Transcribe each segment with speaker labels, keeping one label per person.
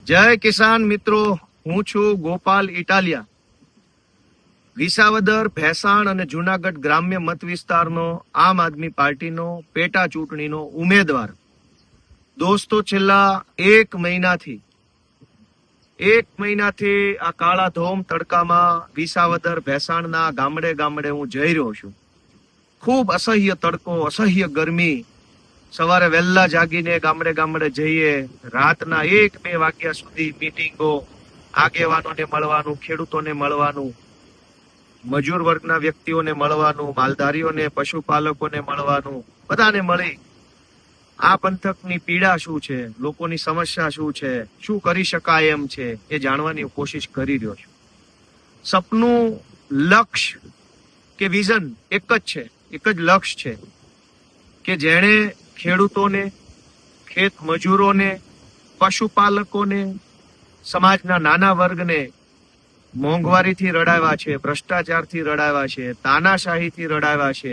Speaker 1: જય કિસાન મિત્રો, હું છું ગોપાલ ઇટાલિયા. વિસાવદર, ભેસાણ અને જુનાગઢ ગ્રામ્ય મત વિસ્તારનો આમ આદમી પાર્ટીનો પેટા ચૂંટણીનો ઉમેદવાર. દોસ્તો, છેલ્લા એક મહિનાથી આ કાળા ધોમ તડકામાં વિસાવદર, ભેસાણના ગામડે ગામડે હું જઈ રહ્યો છું. ખૂબ અસહ્ય તડકો, અસહ્ય ગરમી. સવારે વહેલા જાગીને ગામડે ગામડે જઈએ, રાતના 1-2 વાગ્યા સુધી મીટિંગો, આગેવાનોને મળવાનું, ખેડૂતોને મળવાનું, મજૂર વર્ગના વ્યક્તિઓને મળવાનું, માલધારીઓને, પશુપાલકોને મળવાનું, બધાને મળી આ પંથકની પીડા શું છે, લોકોની સમસ્યા શું છે, શું કરી શકાય એમ છે, એ જાણવાની કોશિશ કરી રહ્યો છું. સપનું, લક્ષ્ય કે વિઝન એક જ છે, એક જ લક્ષ્ય છે કે જેણે ખેડૂતોને, ખેત મજૂરોને, પશુપાલકોને, સમાજના નાના વર્ગને મોંઘવારીથી રડાવ્યા છે, ભ્રષ્ટાચારથી રડાવ્યા છે, તાનાશાહીથી રડાવ્યા છે,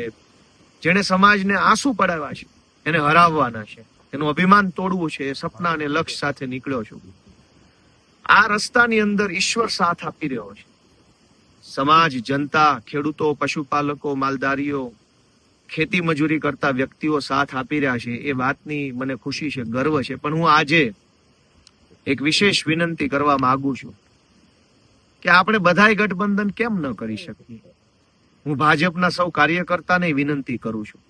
Speaker 1: જેણે સમાજને આંસુ પડાવ્યા છે, એને હરાવવાના છે, એનું અભિમાન તોડવું છે. એ સપના અને લક્ષ્ય સાથે નીકળ્યો છું. આ રસ્તાની અંદર ઈશ્વર સાથ આપી રહ્યો છે. સમાજ, જનતા, ખેડૂતો, પશુપાલકો, માલધારીઓ, ખેતી મજૂરી કરતા વ્યક્તિઓ સાથ આપી રહ્યા છે. એ વાતની મને ખુશી છે, ગર્વ છે. પણ હું આજે એક વિશેષ વિનંતી કરવા માંગુ છું કે આપણે બધાય ગઠબંધન કેમ ન કરી શકીએ. હું ભાજપના સૌ કાર્યકર્તાને વિનંતી કરું છું,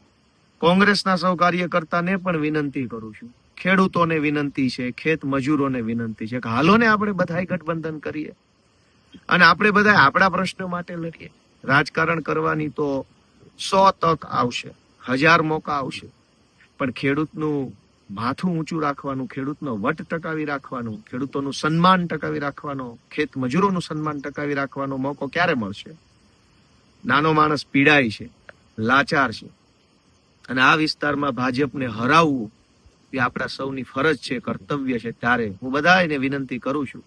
Speaker 1: કોંગ્રેસના સૌ કાર્યકર્તાને પણ વિનંતી કરું છું, ખેડૂતોને વિનંતી છે, ખેત મજૂરોને વિનંતી છે કે હાલો ને આપણે બધાય ગઠબંધન કરીએ અને આપણે બધા આપણા પ્રશ્નો માટે લડીએ. રાજકારણ કરવાની તો 100 તક આવશે, 1000 મોકા આવશે, પણ ખેડૂતનું માથું ઊંચું રાખવાનું, ખેડૂતનો વટ ટકાવી રાખવાનું, ખેડૂતોનું સન્માન ટકાવી રાખવાનો, ખેત મજૂરોનું સન્માન ટકાવી રાખવાનો મોકો ક્યારે મળશે? નાનો માણસ પીડાય છે, લાચાર છે, અને આ વિસ્તારમાં ભાજપને હરાવવું એ આપણા સૌની ફરજ છે, કર્તવ્ય છે. ત્યારે હું બધાને વિનંતી કરું છું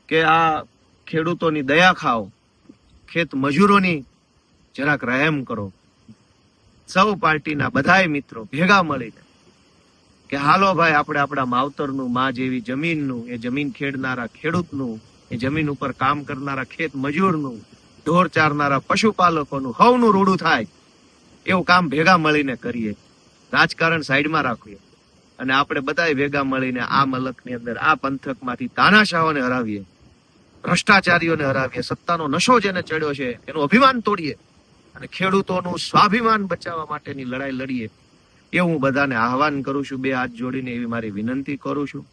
Speaker 1: કે આ ખેડૂતોની દયા ખાઓ, ખેત મજૂરોની જરાક રહેમ કરો. સૌ પાર્ટીના બધાય મિત્રો ભેગા મળીને કે હાલો ભાઈ, આપણે આપણા માવતરનું, માં જેવી જમીનનું, એ જમીન ખેડનારા ખેડૂતનું, એ જમીન ઉપર કામ કરનારા ખેત મજૂરનું, ઢોર ચારનારા પશુપાલકોનું, હવનું રૂડું થાય એવું કામ ભેગા મળીને કરીએ. રાજકારણ સાઈડમાં રાખીએ અને આપણે બધાય ભેગા મળીને આ મલકની અંદર, આ પંથકમાંથી તાનાશાહોને હરાવીએ, ભ્રષ્ટાચારીઓને હરાવીએ, સત્તાનો નશો જેને ચડ્યો છે એનું અભિમાન તોડીએ અને ખેડૂતોનું સ્વાભિમાન બચાવવા માટેની લડાઈ લડીએ. એ હું બધાને આહવાન કરું છું, બે હાથ જોડીને એવી મારી વિનંતી કરું છું.